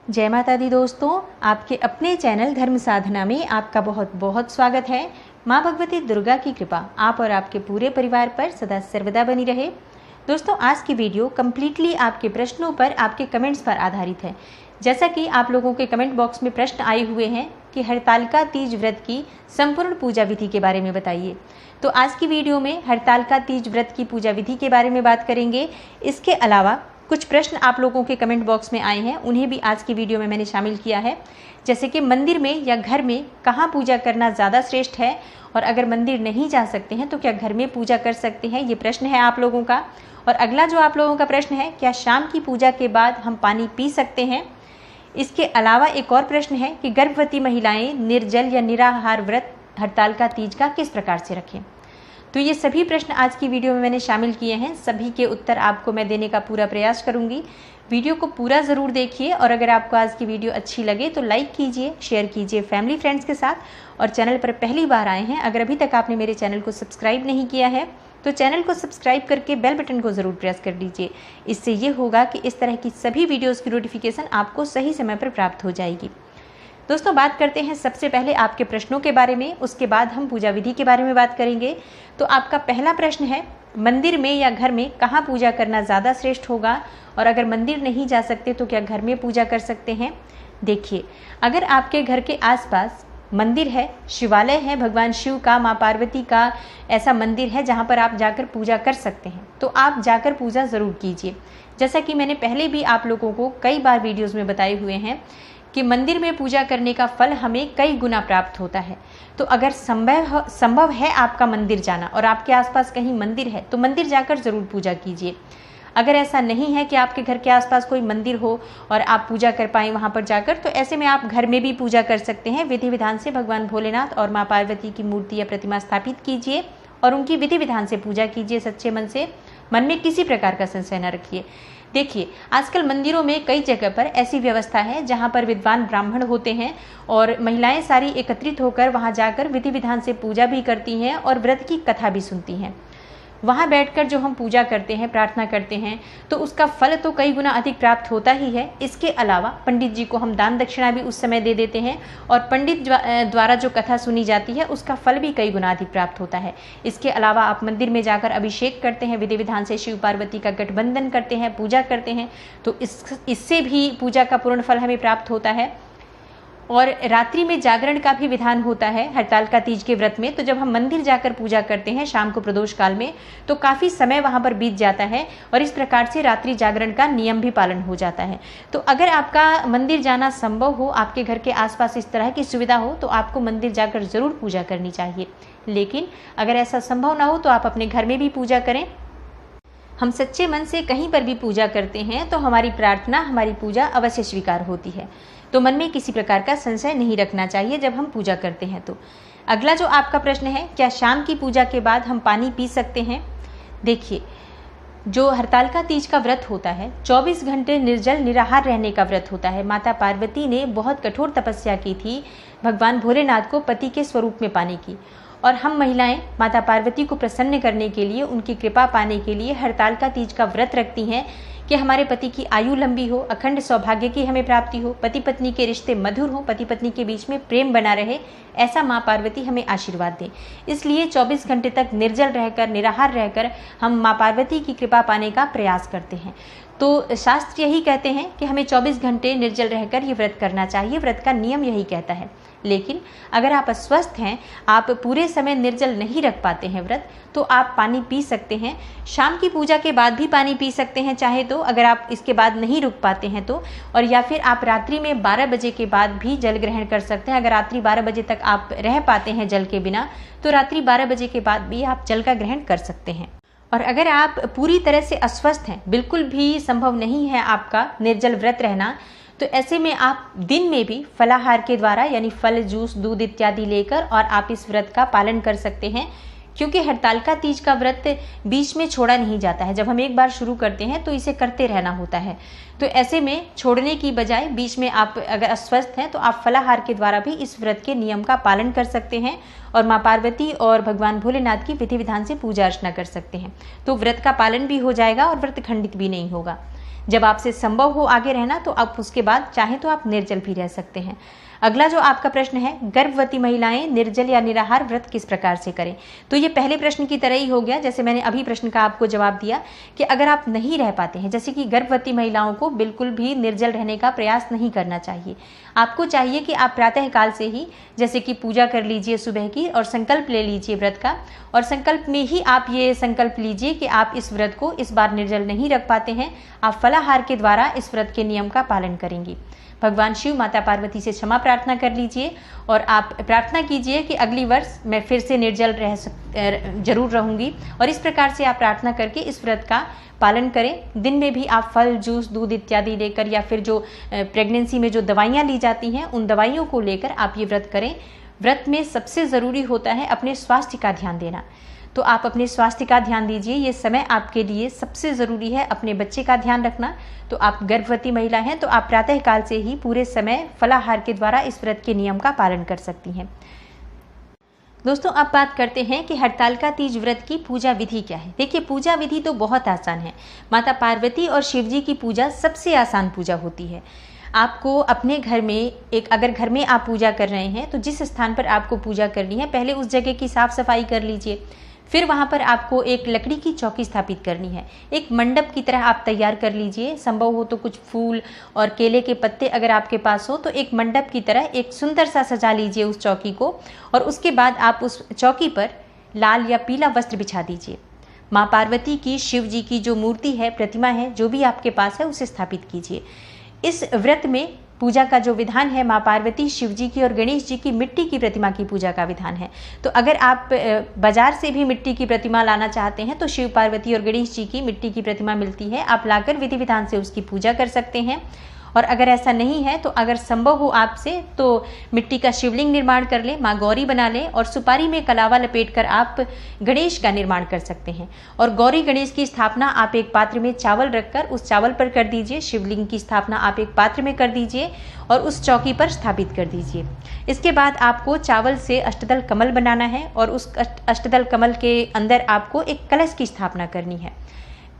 जय माता दी दोस्तों, आपके अपने चैनल धर्म साधना में आपका बहुत बहुत स्वागत है। माँ भगवती दुर्गा की कृपा आप और आपके पूरे परिवार पर सदा सर्वदा बनी रहे। दोस्तों, आज की वीडियो कम्प्लीटली आपके प्रश्नों पर, आपके कमेंट्स पर आधारित है। जैसा कि आप लोगों के कमेंट बॉक्स में प्रश्न आए हुए हैं कि हरतालिका तीज व्रत की संपूर्ण पूजा विधि के बारे में बताइए, तो आज की वीडियो में हरतालिका तीज व्रत की पूजा विधि के बारे में बात करेंगे। इसके अलावा कुछ प्रश्न आप लोगों के कमेंट बॉक्स में आए हैं, उन्हें भी आज की वीडियो में मैंने शामिल किया है। जैसे कि मंदिर में या घर में कहाँ पूजा करना ज़्यादा श्रेष्ठ है, और अगर मंदिर नहीं जा सकते हैं तो क्या घर में पूजा कर सकते हैं, ये प्रश्न है आप लोगों का। और अगला जो आप लोगों का प्रश्न है, क्या शाम की पूजा के बाद हम पानी पी सकते हैं। इसके अलावा एक और प्रश्न है कि गर्भवती महिलाएं निर्जल या निराहार व्रत हरतालिका तीज का किस प्रकार से रखें। तो ये सभी प्रश्न आज की वीडियो में मैंने शामिल किए हैं। सभी के उत्तर आपको मैं देने का पूरा प्रयास करूंगी। वीडियो को पूरा ज़रूर देखिए, और अगर आपको आज की वीडियो अच्छी लगे तो लाइक कीजिए, शेयर कीजिए फैमिली फ्रेंड्स के साथ। और चैनल पर पहली बार आए हैं, अगर अभी तक आपने मेरे चैनल को सब्सक्राइब नहीं किया है तो चैनल को सब्सक्राइब करके बेल बटन को ज़रूर प्रेस कर दीजिए। इससे ये होगा कि इस तरह की सभी वीडियोज़ की नोटिफिकेशन आपको सही समय पर प्राप्त हो जाएगी। दोस्तों, बात करते हैं सबसे पहले आपके प्रश्नों के बारे में, उसके बाद हम पूजा विधि के बारे में बात करेंगे। तो आपका पहला प्रश्न है, मंदिर में या घर में कहाँ पूजा करना ज़्यादा श्रेष्ठ होगा, और अगर मंदिर नहीं जा सकते तो क्या घर में पूजा कर सकते हैं। देखिए, अगर आपके घर के आसपास मंदिर है, शिवालय है, भगवान शिव का, माँ पार्वती का ऐसा मंदिर है जहाँ पर आप जाकर पूजा कर सकते हैं, तो आप जाकर पूजा ज़रूर कीजिए। जैसा कि मैंने पहले भी आप लोगों को कई बार वीडियोज़ में बताए हुए हैं कि मंदिर में पूजा करने का फल हमें कई गुना प्राप्त होता है। तो अगर संभव है आपका मंदिर जाना और आपके आसपास कहीं मंदिर है तो मंदिर जाकर ज़रूर पूजा कीजिए। अगर ऐसा नहीं है कि आपके घर के आसपास कोई मंदिर हो और आप पूजा कर पाएँ वहाँ पर जाकर, तो ऐसे में आप घर में भी पूजा कर सकते हैं। विधि विधान से भगवान भोलेनाथ और माँ पार्वती की मूर्ति या प्रतिमा स्थापित कीजिए और उनकी विधि विधान से पूजा कीजिए सच्चे मन से। मन में किसी प्रकार का संशय न रखिए। देखिए, आजकल मंदिरों में कई जगह पर ऐसी व्यवस्था है जहाँ पर विद्वान ब्राह्मण होते हैं और महिलाएं सारी एकत्रित होकर वहाँ जाकर विधि विधान से पूजा भी करती हैं और व्रत की कथा भी सुनती हैं। वहाँ बैठकर जो हम पूजा करते हैं, प्रार्थना करते हैं, तो उसका फल तो कई गुना अधिक प्राप्त होता ही है। इसके अलावा पंडित जी को हम दान दक्षिणा भी उस समय दे देते हैं, और पंडित द्वारा जो कथा सुनी जाती है उसका फल भी कई गुना अधिक प्राप्त होता है। इसके अलावा आप मंदिर में जाकर अभिषेक करते हैं, विधि विधान से शिव पार्वती का गठबंधन करते हैं, पूजा करते हैं, तो इससे भी पूजा का पूर्ण फल हमें प्राप्त होता है। और रात्रि में जागरण का भी विधान होता है हरतालिका तीज के व्रत में। तो जब हम मंदिर जाकर पूजा करते हैं शाम को प्रदोष काल में, तो काफ़ी समय वहाँ पर बीत जाता है और इस प्रकार से रात्रि जागरण का नियम भी पालन हो जाता है। तो अगर आपका मंदिर जाना संभव हो, आपके घर के आसपास इस तरह की सुविधा हो, तो आपको मंदिर जाकर ज़रूर पूजा करनी चाहिए। लेकिन अगर ऐसा संभव ना हो तो आप अपने घर में भी पूजा करें। हम सच्चे मन से कहीं पर भी पूजा करते हैं तो हमारी प्रार्थना, हमारी पूजा अवश्य स्वीकार होती है। तो मन में किसी प्रकार का संशय नहीं रखना चाहिए जब हम पूजा करते हैं। तो अगला जो आपका प्रश्न है, क्या शाम की पूजा के बाद हम पानी पी सकते हैं। देखिए, जो हरतालिका तीज का व्रत होता है 24 घंटे निर्जल निराहार रहने का व्रत होता है। माता पार्वती ने बहुत कठोर तपस्या की थी भगवान भोलेनाथ को पति के स्वरूप में पाने की, और हम महिलाएं माता पार्वती को प्रसन्न करने के लिए, उनकी कृपा पाने के लिए हरतालिका तीज का व्रत रखती हैं कि हमारे पति की आयु लंबी हो, अखंड सौभाग्य की हमें प्राप्ति हो, पति पत्नी के रिश्ते मधुर हो, पति पत्नी के बीच में प्रेम बना रहे, ऐसा माँ पार्वती हमें आशीर्वाद दें। इसलिए 24 घंटे तक निर्जल रहकर, निराहार रहकर हम माँ पार्वती की कृपा पाने का प्रयास करते हैं। तो शास्त्र यही कहते हैं कि हमें 24 घंटे निर्जल रहकर ये व्रत करना चाहिए, व्रत का नियम यही कहता है। लेकिन अगर आप अस्वस्थ हैं, आप पूरे समय निर्जल नहीं रख पाते हैं व्रत, तो आप पानी पी सकते हैं। शाम की पूजा के बाद भी पानी पी सकते हैं चाहे तो, अगर आप इसके बाद नहीं रुक पाते हैं तो। और या फिर आप रात्रि में 12 बजे के बाद भी जल ग्रहण कर सकते हैं। अगर रात्रि 12 बजे तक आप रह पाते हैं जल के बिना, तो रात्रि 12 बजे के बाद भी आप जल का ग्रहण कर सकते हैं। और अगर आप पूरी तरह से अस्वस्थ हैं, बिल्कुल भी संभव नहीं है आपका निर्जल व्रत रहना, तो ऐसे में आप दिन में भी फलाहार के द्वारा, यानी फल, जूस, दूध इत्यादि लेकर और आप इस व्रत का पालन कर सकते हैं। क्योंकि हरतालिका तीज का व्रत बीच में छोड़ा नहीं जाता है। जब हम एक बार शुरू करते हैं तो इसे करते रहना होता है। तो ऐसे में छोड़ने की बजाय बीच में आप अगर अस्वस्थ हैं तो आप फलाहार के द्वारा भी इस व्रत के नियम का पालन कर सकते हैं और माँ पार्वती और भगवान भोलेनाथ की विधि विधान से पूजा अर्चना कर सकते हैं। तो व्रत का पालन भी हो जाएगा और व्रत खंडित भी नहीं होगा। जब आपसे संभव हो आगे रहना तो आप उसके बाद चाहें तो आप निर्जल भी रह सकते हैं। अगला जो आपका प्रश्न है, गर्भवती महिलाएं निर्जल या निराहार व्रत किस प्रकार से करें। तो ये पहले प्रश्न की तरह ही हो गया, जैसे मैंने अभी प्रश्न का आपको जवाब दिया कि अगर आप नहीं रह पाते हैं, जैसे कि गर्भवती महिलाओं को बिल्कुल भी निर्जल रहने का प्रयास नहीं करना चाहिए। आपको चाहिए कि आप प्रातः काल से ही जैसे कि पूजा कर लीजिए सुबह की और संकल्प ले लीजिए व्रत का, और संकल्प में ही आप ये संकल्प लीजिए कि आप इस व्रत को इस बार निर्जल नहीं रख पाते हैं, आप फलाहार के द्वारा इस व्रत के नियम का पालन करेंगी। भगवान शिव माता पार्वती से क्षमा प्रार्थना कर लीजिए और आप प्रार्थना कीजिए कि अगली वर्ष मैं फिर से निर्जल जरूर रहूंगी, और इस प्रकार से आप प्रार्थना करके इस व्रत का पालन करें। दिन में भी आप फल, जूस, दूध इत्यादि लेकर या फिर जो प्रेगनेंसी में जो दवाइयाँ ली जाती हैं उन दवाइयों को लेकर आप ये व्रत करें। व्रत में सबसे ज़रूरी होता है अपने स्वास्थ्य का ध्यान देना, तो आप अपने स्वास्थ्य का ध्यान दीजिए। ये समय आपके लिए सबसे ज़रूरी है अपने बच्चे का ध्यान रखना। तो आप गर्भवती महिला हैं तो आप प्रातः काल से ही पूरे समय फलाहार के द्वारा इस व्रत के नियम का पालन कर सकती हैं। दोस्तों, अब बात करते हैं कि हरतालिका तीज व्रत की पूजा विधि क्या है। देखिए, पूजा विधि तो बहुत आसान है। माता पार्वती और शिव जी की पूजा सबसे आसान पूजा होती है। आपको अपने घर में अगर घर में आप पूजा कर रहे हैं तो जिस स्थान पर आपको पूजा करनी है पहले उस जगह की साफ सफाई कर लीजिए। फिर वहाँ पर आपको एक लकड़ी की चौकी स्थापित करनी है, एक मंडप की तरह आप तैयार कर लीजिए। संभव हो तो कुछ फूल और केले के पत्ते अगर आपके पास हो तो एक मंडप की तरह एक सुंदर सा सजा लीजिए उस चौकी को, और उसके बाद आप उस चौकी पर लाल या पीला वस्त्र बिछा दीजिए। माँ पार्वती की, शिव जी की जो मूर्ति है, प्रतिमा है, जो भी आपके पास है उसे स्थापित कीजिए। इस व्रत में पूजा का जो विधान है, माँ पार्वती, शिव जी की और गणेश जी की मिट्टी की प्रतिमा की पूजा का विधान है। तो अगर आप बाजार से भी मिट्टी की प्रतिमा लाना चाहते हैं तो शिव, पार्वती और गणेश जी की मिट्टी की प्रतिमा मिलती है, आप लाकर विधि विधान से उसकी पूजा कर सकते हैं। और अगर ऐसा नहीं है तो अगर संभव हो आपसे तो मिट्टी का शिवलिंग निर्माण कर लें, माँ गौरी बना लें और सुपारी में कलावा लपेटकर आप गणेश का निर्माण कर सकते हैं। और गौरी गणेश की स्थापना आप एक पात्र में चावल रखकर उस चावल पर कर दीजिए। शिवलिंग की स्थापना आप एक पात्र में कर दीजिए और उस चौकी पर स्थापित कर दीजिए। इसके बाद आपको चावल से अष्टदल कमल बनाना है और उस अष्टदल कमल के अंदर आपको एक कलश की स्थापना करनी है।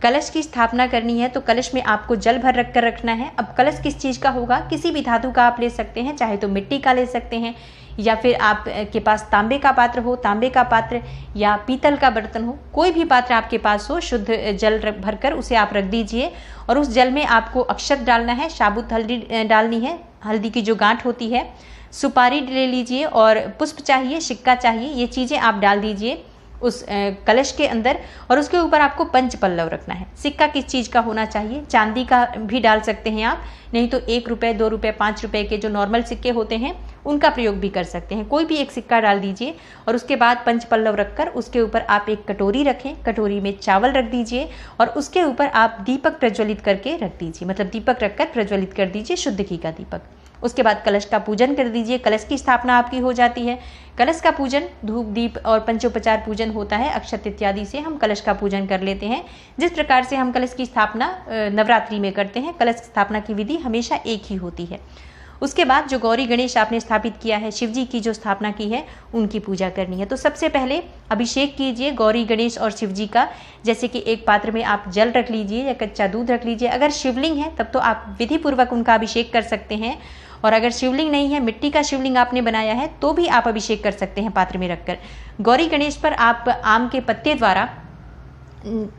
कलश की स्थापना करनी है तो कलश में आपको जल भर रख कर रखना है। अब कलश किस चीज़ का होगा, किसी भी धातु का आप ले सकते हैं, चाहे तो मिट्टी का ले सकते हैं या फिर आप के पास तांबे का पात्र हो, तांबे का पात्र या पीतल का बर्तन हो, कोई भी पात्र आपके पास हो, शुद्ध जल भरकर उसे आप रख दीजिए। और उस जल में आपको अक्षत डालना है, साबुत हल्दी डालनी है, हल्दी की जो गांठ होती है, सुपारी ले लीजिए और पुष्प चाहिए, सिक्का चाहिए, ये चीज़ें आप डाल दीजिए उस कलश के अंदर। और उसके ऊपर आपको पंच पल्लव रखना है। सिक्का किस चीज़ का होना चाहिए, चांदी का भी डाल सकते हैं आप, नहीं तो 1 रुपये, 2 रुपये, 5 रुपये के जो नॉर्मल सिक्के होते हैं उनका प्रयोग भी कर सकते हैं। कोई भी एक सिक्का डाल दीजिए और उसके बाद पंच पल्लव रखकर उसके ऊपर आप एक कटोरी रखें, कटोरी में चावल रख दीजिए और उसके ऊपर आप दीपक प्रज्वलित करके रख दीजिए, मतलब दीपक रखकर प्रज्वलित कर दीजिए, शुद्ध घी का दीपक। उसके बाद कलश का पूजन कर दीजिए। कलश की स्थापना आपकी हो जाती है। कलश का पूजन धूप, दीप और पंचोपचार पूजन होता है, अक्षत इत्यादि से हम कलश का पूजन कर लेते हैं। जिस प्रकार से हम कलश की स्थापना नवरात्रि में करते हैं, कलश स्थापना की विधि हमेशा एक ही होती है। उसके बाद जो गौरी गणेश आपने स्थापित किया है, शिव जी की जो स्थापना की है, उनकी पूजा करनी है। तो सबसे पहले अभिषेक कीजिए गौरी गणेश और शिव जी का। जैसे कि एक पात्र में आप जल रख लीजिए या कच्चा दूध रख लीजिए। अगर शिवलिंग है तब तो आप विधि पूर्वक उनका अभिषेक कर सकते हैं, और अगर शिवलिंग नहीं है, मिट्टी का शिवलिंग आपने बनाया है, तो भी आप अभिषेक कर सकते हैं पात्र में रखकर। गौरी गणेश पर आप आम के पत्ते द्वारा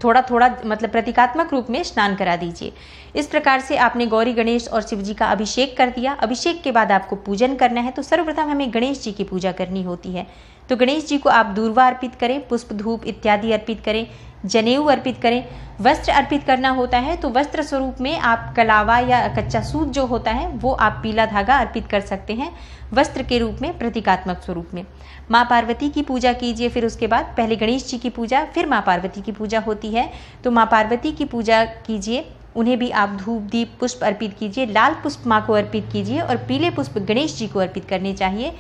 थोड़ा थोड़ा मतलब प्रतीकात्मक रूप में स्नान करा दीजिए। इस प्रकार से आपने गौरी गणेश और शिव जी का अभिषेक कर दिया। अभिषेक के बाद आपको पूजन करना है। तो सर्वप्रथम हमें गणेश जी की पूजा करनी होती है। तो गणेश जी को आप दूर्वा अर्पित करें, पुष्प, धूप इत्यादि अर्पित करें, जनेऊ अर्पित करें। वस्त्र अर्पित करना होता है तो वस्त्र स्वरूप में आप कलावा या कच्चा सूत जो होता है वो आप पीला धागा अर्पित कर सकते हैं वस्त्र के रूप में, प्रतीकात्मक स्वरूप में। माँ पार्वती की पूजा कीजिए। फिर उसके बाद पहले गणेश जी की पूजा, फिर माँ पार्वती की पूजा होती है। तो माँ पार्वती की पूजा कीजिए, उन्हें भी आप धूप, दीप, पुष्प अर्पित कीजिए। लाल पुष्प माँ को अर्पित कीजिए और पीले पुष्प गणेश जी को अर्पित करने चाहिए।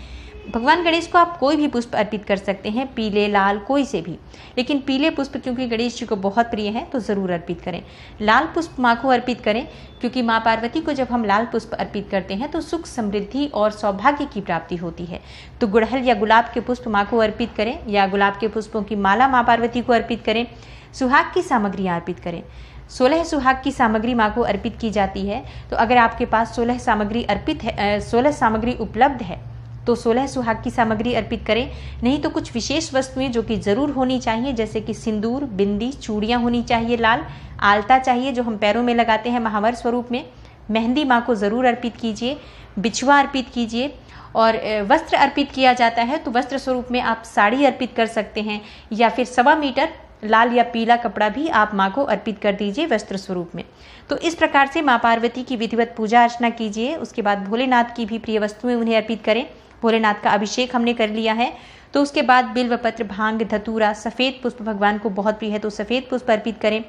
भगवान गणेश को आप कोई भी पुष्प अर्पित कर सकते हैं, पीले, लाल, कोई से भी, लेकिन पीले पुष्प क्योंकि गणेश जी को बहुत प्रिय है तो ज़रूर अर्पित करें। लाल पुष्प माँ को अर्पित करें क्योंकि माँ पार्वती को जब हम लाल पुष्प अर्पित करते हैं तो सुख, समृद्धि और सौभाग्य की प्राप्ति होती है। तो गुड़हल या गुलाब के पुष्प माँ को अर्पित करें या गुलाब के पुष्पों की माला माँ पार्वती को अर्पित करें। सुहाग की सामग्रियाँ अर्पित करें। 16 सुहाग की सामग्री माँ को अर्पित की जाती है। तो अगर आपके पास 16 सामग्री अर्पित है, 16 सामग्री उपलब्ध है तो 16 सुहाग की सामग्री अर्पित करें। नहीं तो कुछ विशेष वस्तुएं जो कि ज़रूर होनी चाहिए, जैसे कि सिंदूर, बिंदी, चूड़ियाँ होनी चाहिए लाल, आलता चाहिए जो हम पैरों में लगाते हैं महावर स्वरूप में, मेहंदी माँ को ज़रूर अर्पित कीजिए, बिछुआ अर्पित कीजिए। और वस्त्र अर्पित किया जाता है तो वस्त्र स्वरूप में आप साड़ी अर्पित कर सकते हैं, या फिर 1.25 मीटर लाल या पीला कपड़ा भी आप माँ को अर्पित कर दीजिए वस्त्र स्वरूप में। तो इस प्रकार से माँ पार्वती की विधिवत पूजा अर्चना कीजिए। उसके बाद भोलेनाथ की भी प्रिय वस्तुएं उन्हें अर्पित करें। भोलेनाथ का अभिषेक हमने कर लिया है, तो उसके बाद बिल्व पत्र, भांग, धतूरा, सफ़ेद पुष्प भगवान को बहुत प्रिय है तो सफ़ेद पुष्प अर्पित करें।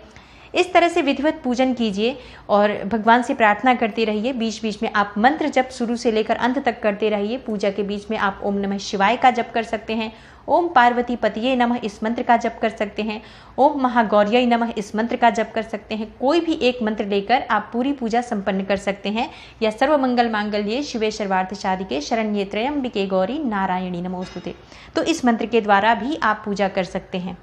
इस तरह से विधिवत पूजन कीजिए और भगवान से प्रार्थना करते रहिए। बीच बीच में आप मंत्र जप शुरू से लेकर अंत तक करते रहिए। पूजा के बीच में आप ओम नमः शिवाय का जप कर सकते हैं, ओम पार्वती पतिये नमः इस मंत्र का जप कर सकते हैं, ओम महागौर्यै नमः इस मंत्र का जप कर सकते हैं। कोई भी एक मंत्र लेकर आप पूरी पूजा संपन्न कर सकते हैं। या सर्वमंगल मांगल्ये शिवे सर्वार्थ साधिके शरण्ये त्र्यंबिके गौरी नारायणी नमोस्तुते, तो इस मंत्र के द्वारा भी आप पूजा कर सकते हैं।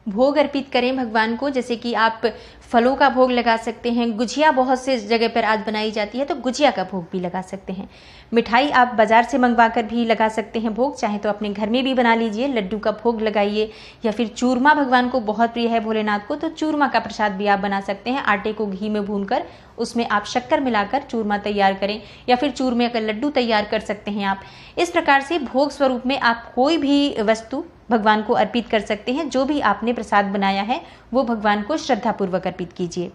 भोग अर्पित करें भगवान को, जैसे कि आप फलों का भोग लगा सकते हैं। गुजिया बहुत से जगह पर आज बनाई जाती है तो गुजिया का भोग भी लगा सकते हैं। मिठाई आप बाजार से मंगवा कर भी लगा सकते हैं भोग, चाहे तो अपने घर में भी बना लीजिए, लड्डू का भोग लगाइए। या फिर चूरमा भगवान को बहुत प्रिय है भोलेनाथ को, तो चूरमा का प्रसाद भी आप बना सकते हैं। आटे को घी में भूनकर उसमें आप शक्कर मिलाकर चूरमा तैयार करें, या फिर चूरमे का लड्डू तैयार कर सकते हैं आप। इस प्रकार से भोग स्वरूप में आप कोई भी वस्तु भगवान को अर्पित कर सकते हैं। जो भी आपने प्रसाद बनाया है वो भगवान को श्रद्धापूर्वक अर्पित कीजिए।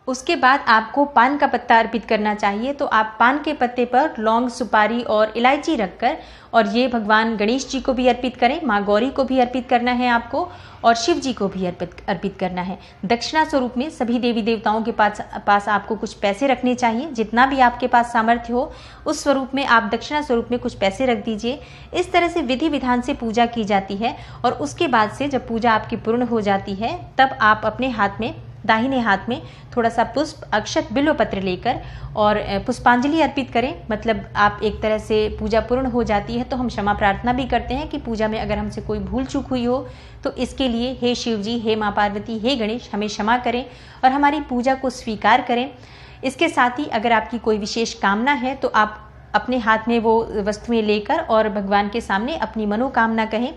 उसके बाद आपको पान का पत्ता अर्पित करना चाहिए, तो आप पान के पत्ते पर लौंग, सुपारी और इलायची रखकर, और ये भगवान गणेश जी को भी अर्पित करें, माँ गौरी को भी अर्पित करना है आपको, और शिव जी को भी अर्पित करना है। दक्षिणा स्वरूप में सभी देवी देवताओं के पास आपको कुछ पैसे रखने चाहिए। जितना भी आपके पास सामर्थ्य हो उस स्वरूप में आप दक्षिणा स्वरूप में कुछ पैसे रख दीजिए। इस तरह से विधि विधान से पूजा की जाती है। और उसके बाद से जब पूजा आपकी पूर्ण हो जाती है तब आप अपने हाथ में, दाहिने हाथ में थोड़ा सा पुष्प, अक्षत, बिल्व पत्र लेकर और पुष्पांजलि अर्पित करें। मतलब आप एक तरह से पूजा पूर्ण हो जाती है तो हम क्षमा प्रार्थना भी करते हैं कि पूजा में अगर हमसे कोई भूल चूक हुई हो तो इसके लिए हे शिव जी, हे माँ पार्वती, हे गणेश, हमें क्षमा करें और हमारी पूजा को स्वीकार करें। इसके साथ ही अगर आपकी कोई विशेष कामना है तो आप अपने हाथ में वो वस्तुएं लेकर और भगवान के सामने अपनी मनोकामना कहें।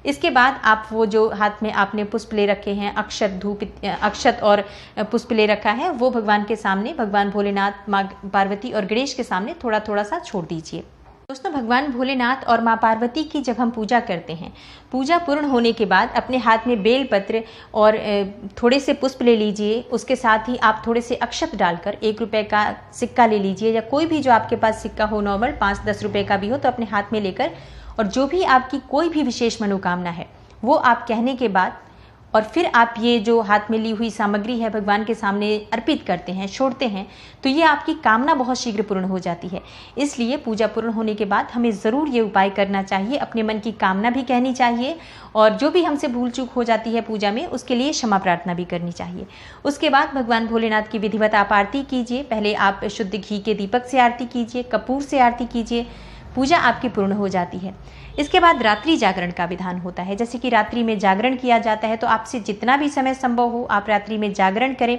इसके बाद आप वो जो हाथ में आपने पुष्प ले रखे हैं, अक्षत, धूप, अक्षत और पुष्प ले रखा है, वो भगवान के सामने, भगवान भोलेनाथ, माँ पार्वती और गणेश के सामने थोड़ा थोड़ा सा छोड़ दीजिए। दोस्तों, भगवान भोलेनाथ और माँ पार्वती की जब हम पूजा करते हैं, पूजा पूर्ण होने के बाद अपने हाथ में बेल पत्र और थोड़े से पुष्प ले लीजिए। उसके साथ ही आप थोड़े से अक्षत डालकर 1 रुपये का सिक्का ले लीजिए, या कोई भी जो आपके पास सिक्का हो, नॉर्मल 5-10 रुपये का भी हो, तो अपने हाथ में लेकर, और जो भी आपकी कोई भी विशेष मनोकामना है वो आप कहने के बाद, और फिर आप ये जो हाथ में ली हुई सामग्री है भगवान के सामने अर्पित करते हैं, छोड़ते हैं, तो ये आपकी कामना बहुत शीघ्र पूर्ण हो जाती है। इसलिए पूजा पूर्ण होने के बाद हमें ज़रूर ये उपाय करना चाहिए, अपने मन की कामना भी कहनी चाहिए, और जो भी हमसे भूल चूक हो जाती है पूजा में उसके लिए क्षमा प्रार्थना भी करनी चाहिए। उसके बाद भगवान भोलेनाथ की विधिवत आप आरती कीजिए। पहले आप शुद्ध घी के दीपक से आरती कीजिए, कपूर से आरती कीजिए, पूजा आपकी पूर्ण हो जाती है। इसके बाद रात्रि जागरण का विधान होता है, जैसे कि रात्रि में जागरण किया जाता है, तो आपसे जितना भी समय संभव हो आप रात्रि में जागरण करें।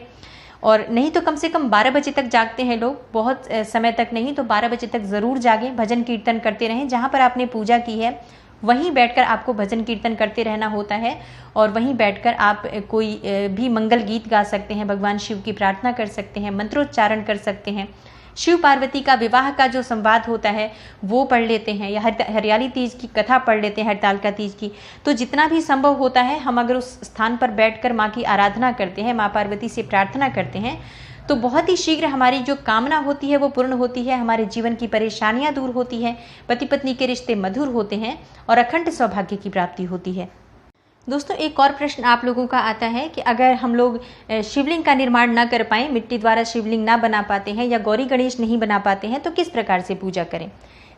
और नहीं तो कम से कम 12 बजे तक जागते हैं लोग, बहुत समय तक नहीं तो 12 बजे तक ज़रूर जागें, भजन कीर्तन करते रहें। जहाँ पर आपने पूजा की है वहीं बैठकर आपको भजन कीर्तन करते रहना होता है, और वहीं बैठकर आप कोई भी मंगल गीत गा सकते हैं, भगवान शिव की प्रार्थना कर सकते हैं, मंत्रोच्चारण कर सकते हैं। शिव पार्वती का विवाह का जो संवाद होता है वो पढ़ लेते हैं, या हरियाली तीज की कथा पढ़ लेते हैं, हड़ताल तीज की। तो जितना भी संभव होता है हम अगर उस स्थान पर बैठकर माँ की आराधना करते हैं, माँ पार्वती से प्रार्थना करते हैं, तो बहुत ही शीघ्र हमारी जो कामना होती है वो पूर्ण होती है, हमारे जीवन की परेशानियाँ दूर होती हैं, पति पत्नी के रिश्ते मधुर होते हैं और अखंड सौभाग्य की प्राप्ति होती है। दोस्तों, एक और प्रश्न आप लोगों का आता है कि अगर हम लोग शिवलिंग का निर्माण ना कर पाएँ, मिट्टी द्वारा शिवलिंग ना बना पाते हैं या गौरी गणेश नहीं बना पाते हैं, तो किस प्रकार से पूजा करें।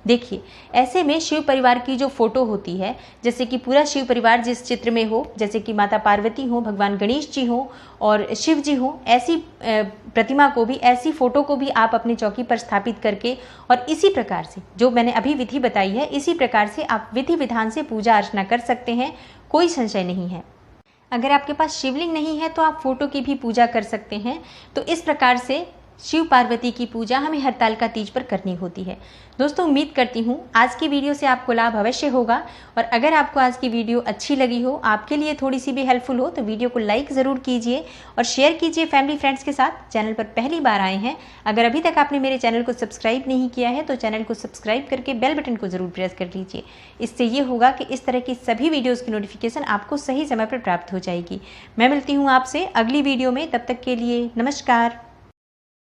देखिए, ऐसे में शिव परिवार की जो फोटो होती है, जैसे कि पूरा शिव परिवार जिस चित्र में हो, जैसे कि माता पार्वती हो, भगवान गणेश जी हो और शिव जी हो, ऐसी प्रतिमा को भी, ऐसी फोटो को भी आप अपनी चौकी पर स्थापित करके, और इसी प्रकार से जो मैंने अभी विधि बताई है, इसी प्रकार से आप विधि विधान से पूजा अर्चना कर सकते हैं, कोई संशय नहीं है। अगर आपके पास शिवलिंग नहीं है तो आप फोटो की भी पूजा कर सकते हैं। तो इस प्रकार से शिव पार्वती की पूजा हमें हरतालिका तीज पर करनी होती है। दोस्तों उम्मीद करती हूँ आज की वीडियो से आपको लाभ अवश्य होगा, और अगर आपको आज की वीडियो अच्छी लगी हो, आपके लिए थोड़ी सी भी हेल्पफुल हो, तो वीडियो को लाइक ज़रूर कीजिए और शेयर कीजिए फैमिली फ्रेंड्स के साथ। चैनल पर पहली बार आए हैं, अगर अभी तक आपने मेरे चैनल को सब्सक्राइब नहीं किया है तो चैनल को सब्सक्राइब करके बेल बटन को ज़रूर प्रेस कर लीजिए। इससे ये होगा कि इस तरह की सभी वीडियोज़ की नोटिफिकेशन आपको सही समय पर प्राप्त हो जाएगी। मैं मिलती हूँ आपसे अगली वीडियो में, तब तक के लिए नमस्कार।